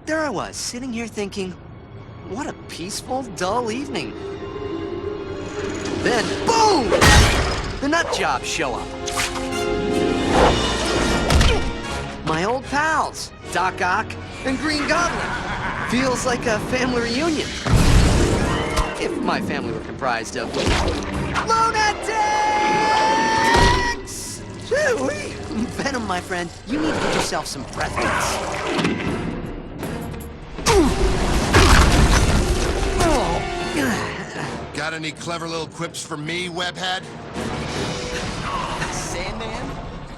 there I was, sitting here thinking, what a peaceful, dull evening. Then, boom! The nut jobs show up. My old pals, Doc Ock and Green Goblin. Feels like a family reunion. If my family were comprised of lunatics! Shoo-wee! Venom, my friend, you need to get yourself some breath mints. Got any clever little quips for me, webhead? Sandman?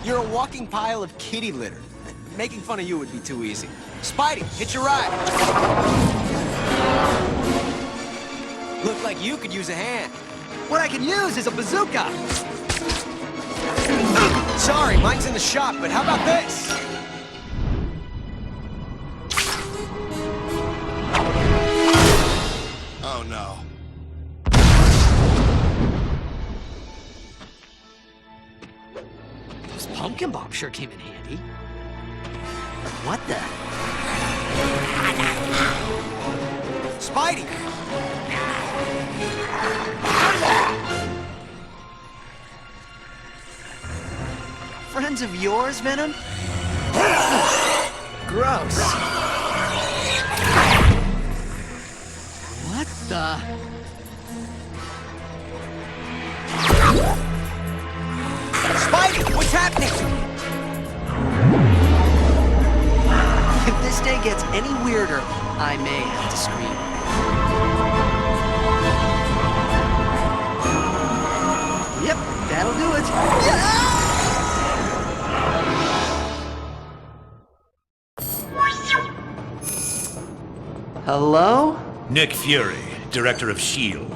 You're a walking pile of kitty litter. Making fun of you would be too easy. Spidey, hitch your ride. Look like you could use a hand. What I can use is a bazooka. Sorry, mine's in the shop, but how about this? Oh no. Those pumpkin bombs sure came in handy. What the? Spidey! Friends of yours, Venom? Gross. What the? Spidey, what's happening? If this day gets any weirder, I may have to scream. Yep, that'll do it. Yeah! Hello? Nick Fury, Director of S.H.I.E.L.D.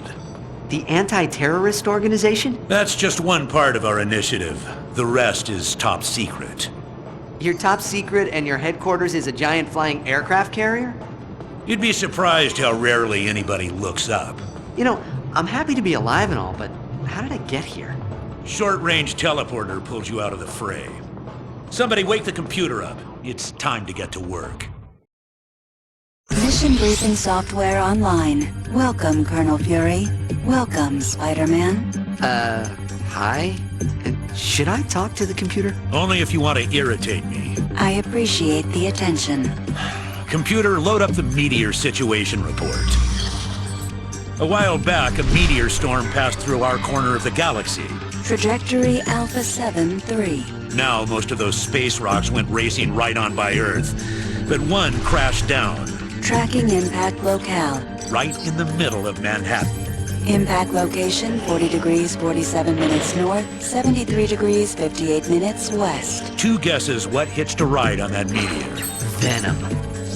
The anti-terrorist organization? That's just one part of our initiative. The rest is top secret. Your top secret and your headquarters is a giant flying aircraft carrier? You'd be surprised how rarely anybody looks up. You know, I'm happy to be alive and all, but how did I get here? Short-range teleporter pulled you out of the fray. Somebody wake the computer up. It's time to get to work. Mission briefing software online. Welcome, Colonel Fury. Welcome, Spider-Man. Hi? Should I talk to the computer? Only if you want to irritate me. I appreciate the attention. Computer, load up the meteor situation report. A while back, a meteor storm passed through our corner of the galaxy. Trajectory Alpha 7-3. Now, most of those space rocks went racing right on by Earth, but one crashed down. Tracking impact locale. Right in the middle of Manhattan. Impact location 40 degrees 47 minutes north, 73 degrees 58 minutes west. Two guesses what hitched a ride on that meteor. Venom.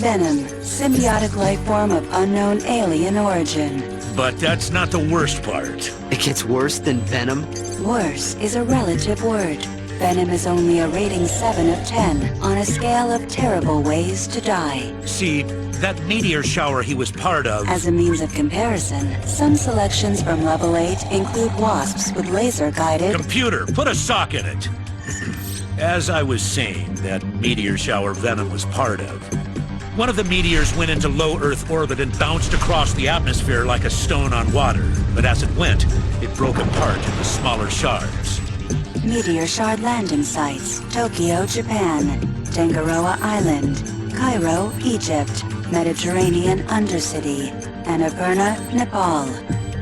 Venom, symbiotic life form of unknown alien origin. But that's not the worst part. It gets worse than Venom? Worse is a relative word. Venom is only a rating 7 of 10 on a scale of terrible ways to die. See, that meteor shower he was part of... As a means of comparison, some selections from level 8 include wasps with laser-guided... Computer, put a sock in it! As I was saying, that meteor shower Venom was part of. One of the meteors went into low Earth orbit and bounced across the atmosphere like a stone on water. But as it went, it broke apart into smaller shards. Meteor shard landing sites: Tokyo, Japan; Tangaroa Island; Cairo, Egypt; Mediterranean Undercity; Annapurna, Nepal.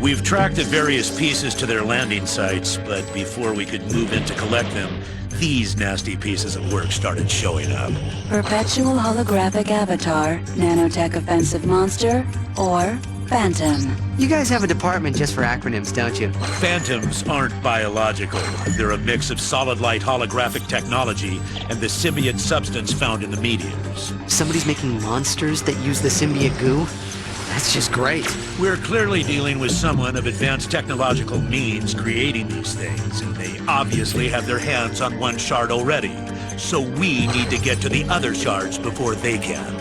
We've tracked the various pieces to their landing sites, but before we could move in to collect them, these nasty pieces of work started showing up. Perpetual holographic avatar, nanotech offensive monster, or Phantom. You guys have a department just for acronyms, don't you? Phantoms aren't biological. They're a mix of solid light holographic technology and the symbiote substance found in the meteors. Somebody's making monsters that use the symbiote goo? That's just great. We're clearly dealing with someone of advanced technological means creating these things, and they obviously have their hands on one shard already. So we need to get to the other shards before they can.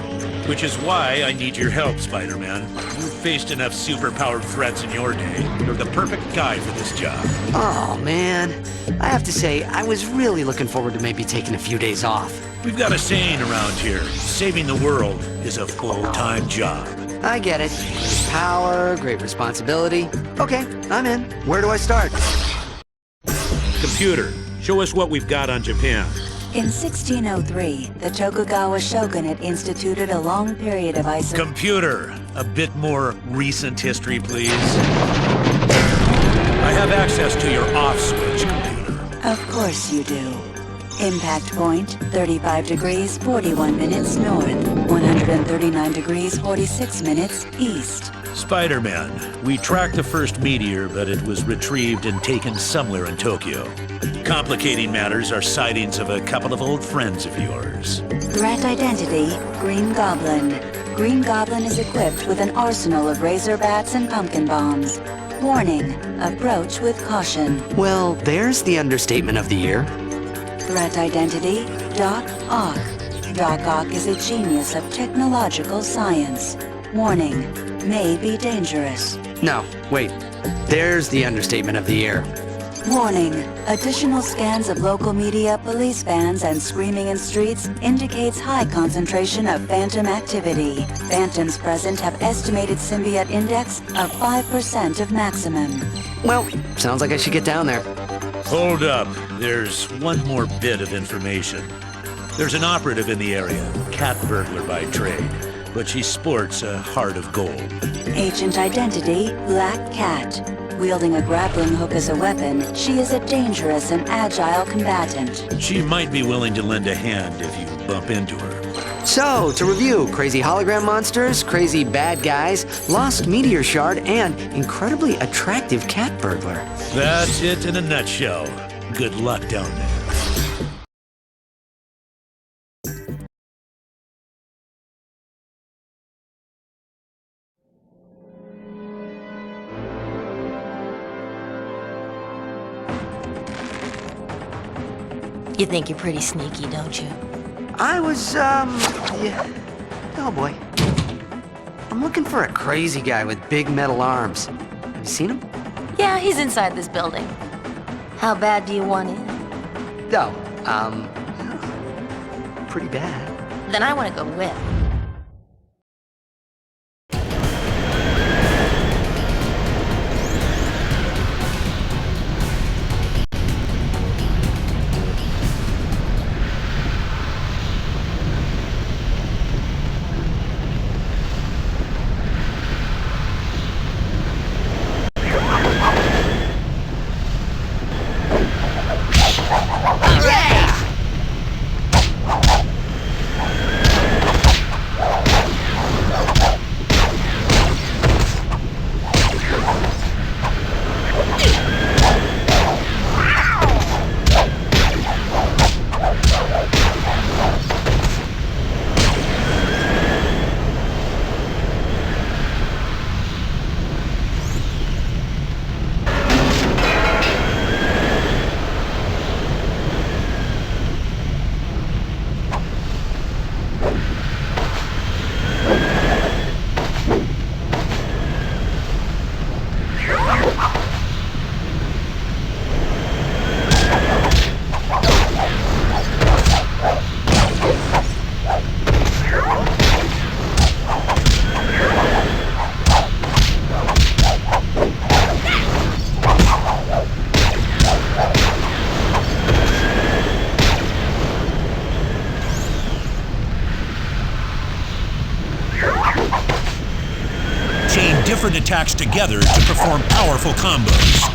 Which is why I need your help, Spider-Man. You've faced enough superpowered threats in your day. You're the perfect guy for this job. Oh, man. I have to say, I was really looking forward to maybe taking a few days off. We've got a saying around here. Saving the world is a full-time job. I get it. Great power, great responsibility. Okay, I'm in. Where do I start? Computer, show us what we've got on Japan. In 1603, the Tokugawa shogunate instituted a long period of isolation. Computer, a bit more recent history, please. I have access to your off switch, computer. Of course you do. Impact point, 35 degrees, 41 minutes north, 139 degrees, 46 minutes east. Spiderman, we tracked the first meteor, but it was retrieved and taken somewhere in Tokyo. Complicating matters are sightings of a couple of old friends of yours. Threat identity, Green Goblin. Green Goblin is equipped with an arsenal of razor bats and pumpkin bombs. Warning, approach with caution. Well, there's the understatement of the year. Threat identity, Doc Ock. Doc Ock is a genius of technological science. Warning, may be dangerous. No, wait. There's the understatement of the year. Warning, additional scans of local media, police vans, and screaming in streets indicates high concentration of phantom activity. Phantoms present have estimated symbiote index of 5% of maximum. Well, sounds like I should get down there. Hold up. There's one more bit of information. There's an operative in the area, cat burglar by trade, but she sports a heart of gold. Agent identity, Black Cat. Wielding a grappling hook as a weapon, she is a dangerous and agile combatant. She might be willing to lend a hand if you bump into her. So, to review, crazy hologram monsters, crazy bad guys, lost meteor shard, and incredibly attractive cat burglar. That's it in a nutshell. Good luck down there. You think you're pretty sneaky, don't you? I was, yeah. Oh boy. I'm looking for a crazy guy with big metal arms. Have you seen him? Yeah, he's inside this building. How bad do you want in? No, pretty bad. Then I want to go with. Different attacks together to perform powerful combos.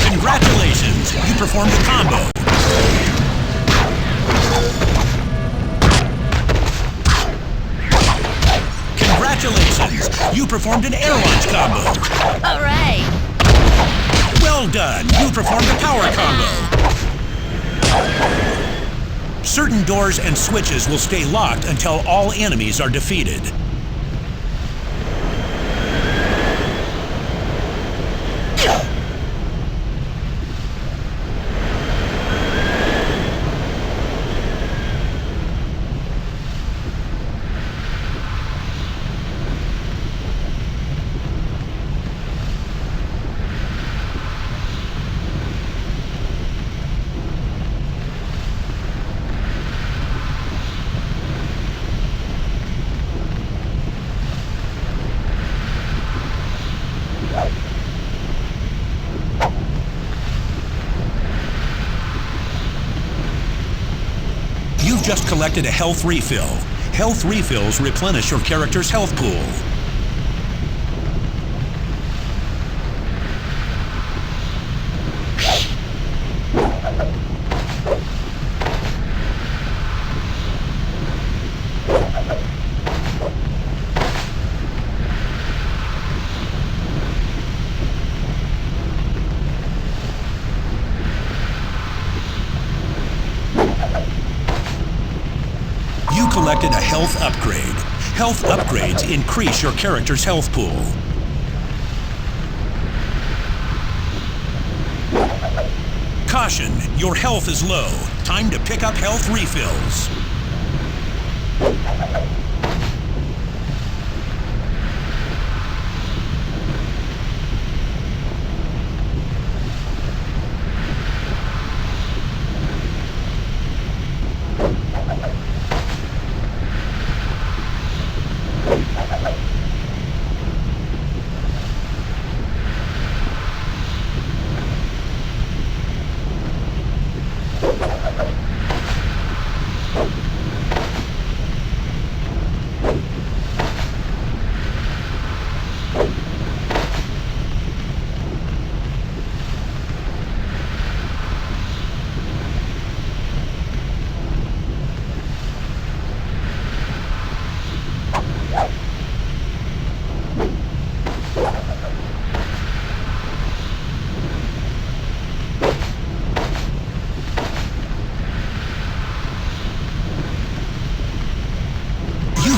Congratulations! You performed a combo. Congratulations! You performed an air launch combo. All right. Well done! You performed a power combo. Certain doors and switches will stay locked until all enemies are defeated. You've just collected a health refill. Health refills replenish your character's health pool. You collected a health upgrade. Health upgrades increase your character's health pool. Caution, your health is low. Time to pick up health refills.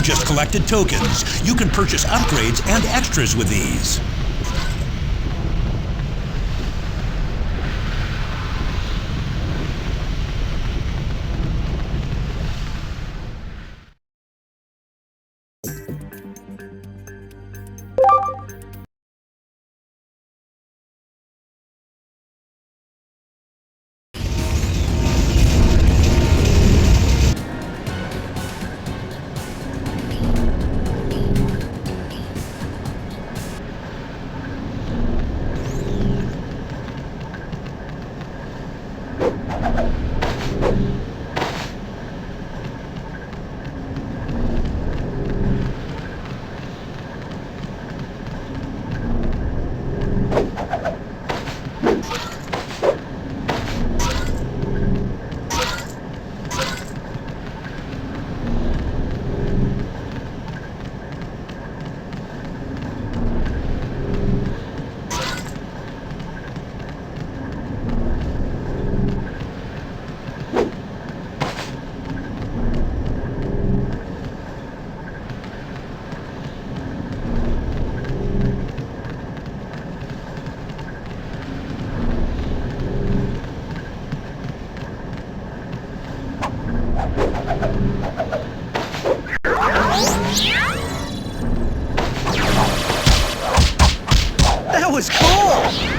Just collected tokens. You can purchase upgrades and extras with these. That was cool!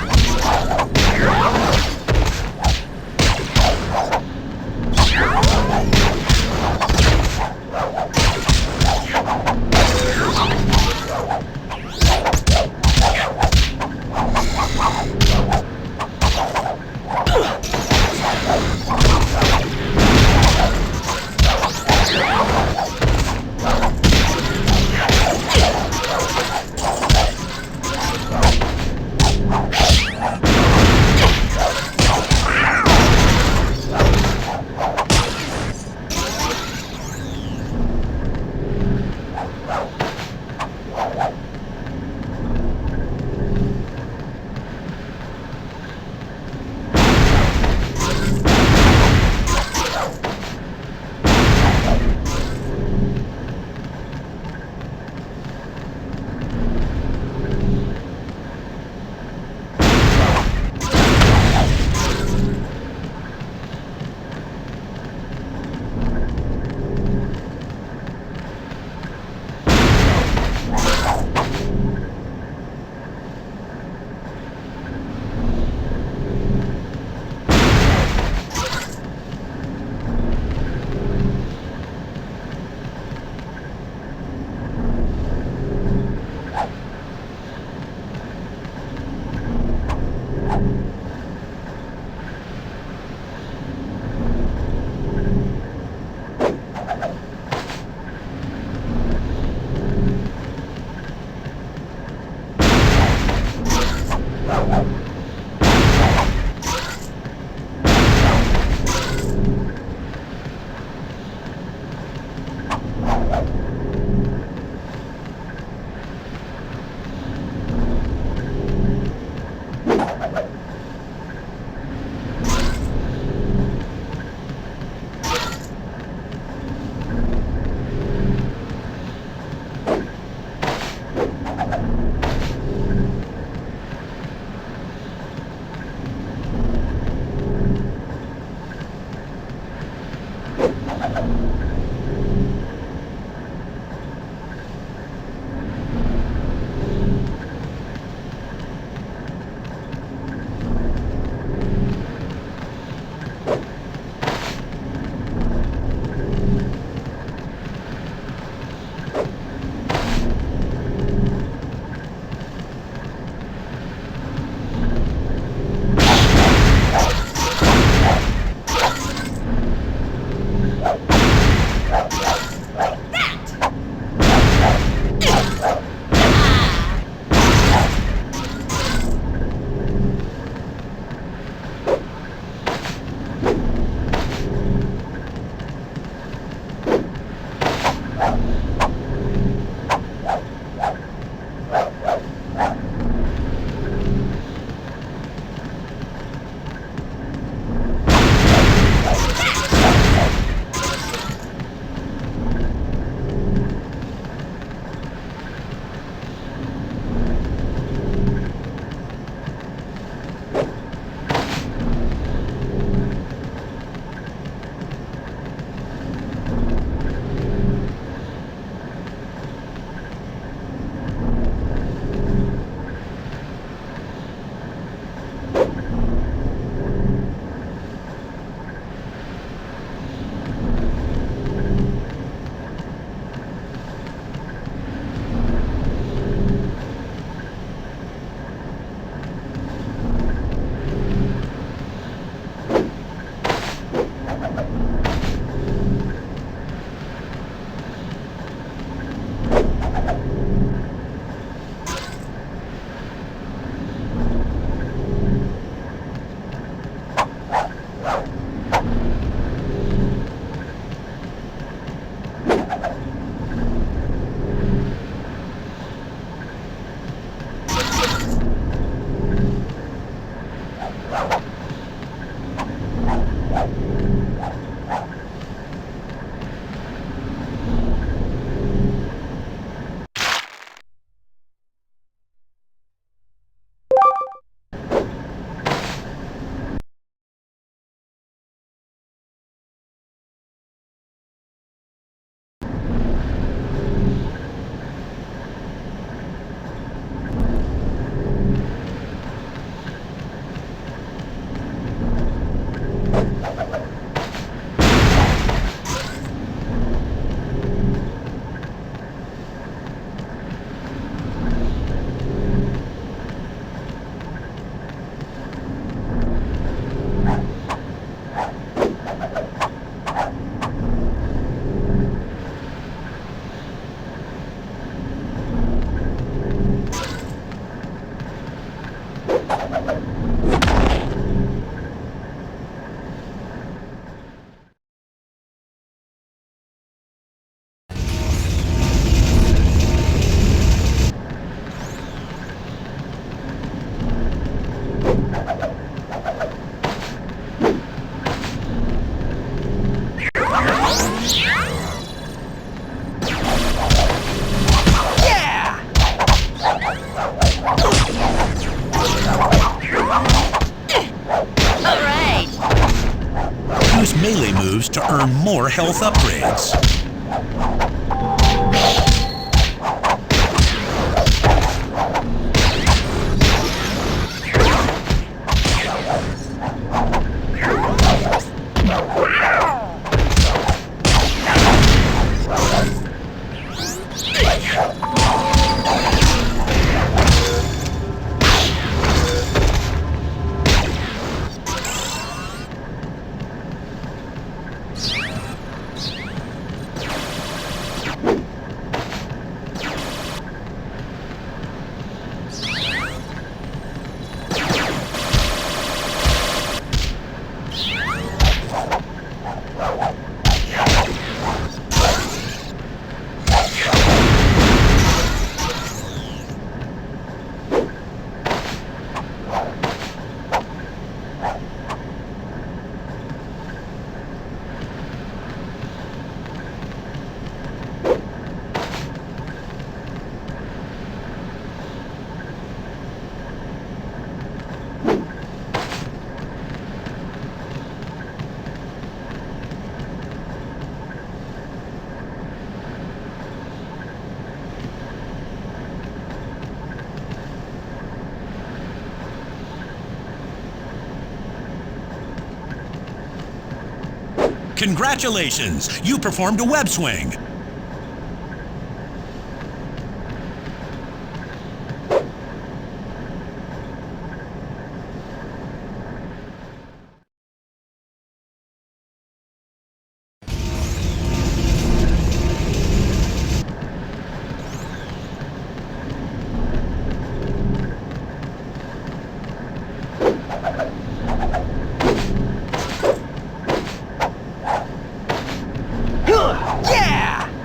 melee moves to earn more health upgrades. Congratulations! You performed a web swing! Yeah!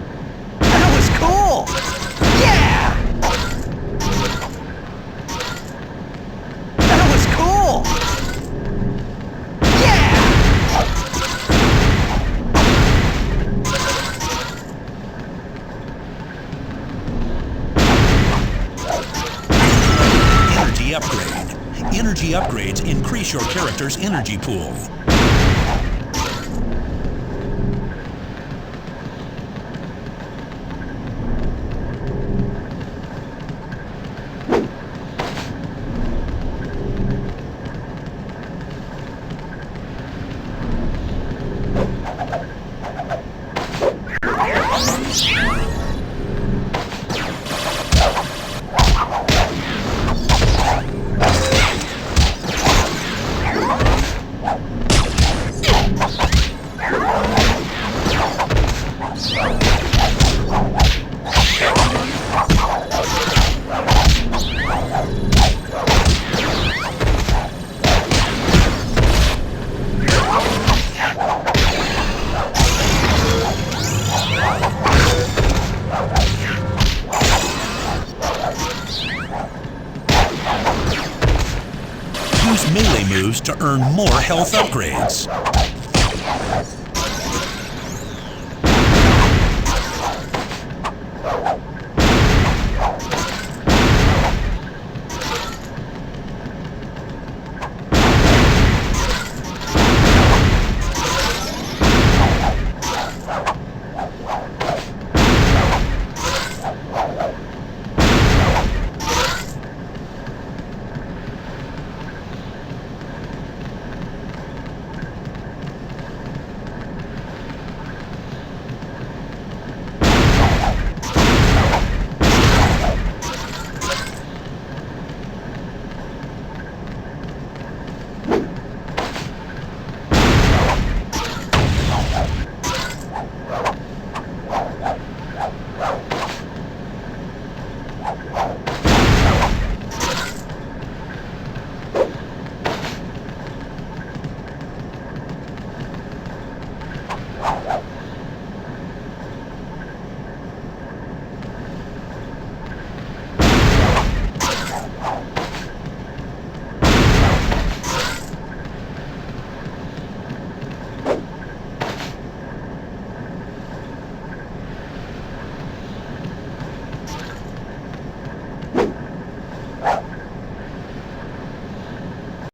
energy upgrades increase your character's energy pool. Use melee moves to earn more health upgrades.